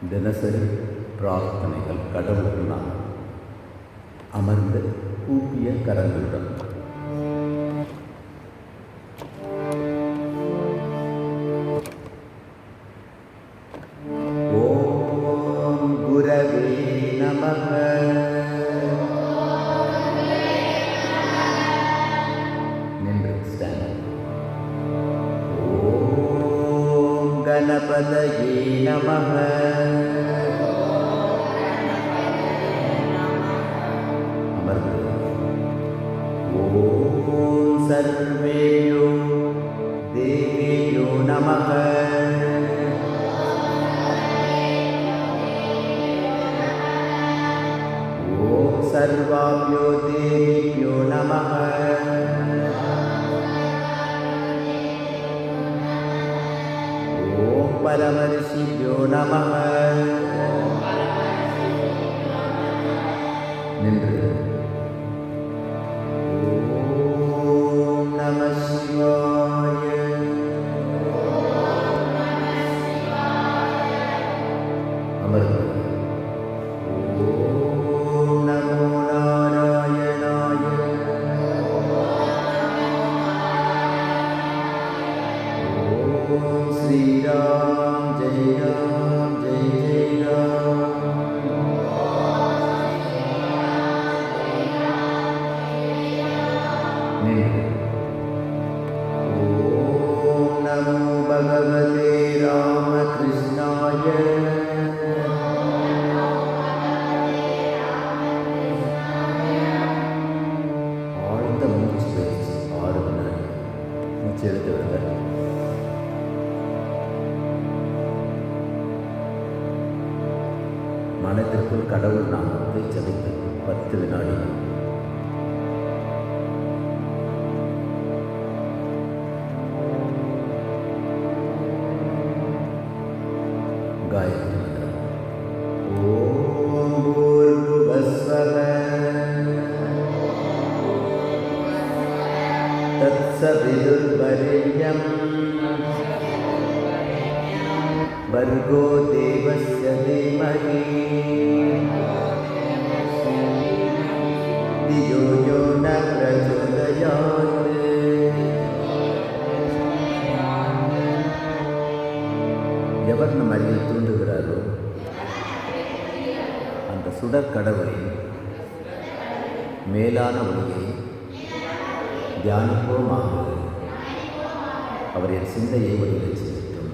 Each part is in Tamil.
தினசரி பிரார்த்தனைகள் கடவுள் நாம் அமர்ந்து கூப்பிய கரங்களுடன் ஓம் குரவே நமக. நின்று ஸ்டாண்ட். ஓம் கணபதயே நமக. அமர்ந்து ஓம் சர்வேயோ தேவேயோ நமக. ஓம் சர்வாப்யோ தேவேயோ நமக. ஓம் பரமரிஷியோ நமக. நின்று ஓம் நம சிவாய. அமர்ந்து ஓம் நமோ நாராயணாய. ஓம் ஸ்ரீராம் ஜெய ராம் ஜெய ஜெய ராம். நின்று ஓம் நமோ பகவதே ராமகிருஷ்ணாய. ஆழ்ந்த மூச்சு பயிற்சி 6 வினாடி. மூச்சு எடுத்து விடுங்க. மனத்திற்குள் கடவுள் நாமத்தை ஜபித்து 10 வினாடி. காயத்ரி மந்திரம். ஓம் பூர்புவஸ்வஹ தத்சவிதுர்வரெண்யம் भर्गो देवस्य धीमहि धियो यो न प्रचोदयात्. எவர் நம் அருகில் தூண்டுகிறாரோ அந்த சுடர் கடவுளின் மேலான ஒளியை தியானிப்போமாக. அவரின் சிந்தையை ஒளிரச் செய்யட்டும்.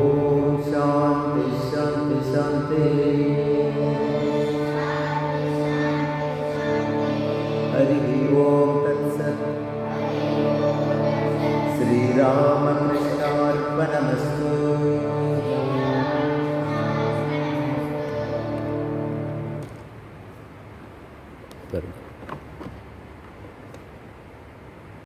ஓம் சாந்தி சாந்தி சாந்தி. ஹரி ஓம் தத்சத். ஸ்ரீராமகிருஷ்ணார்ப்பணமஸ்து. சரி.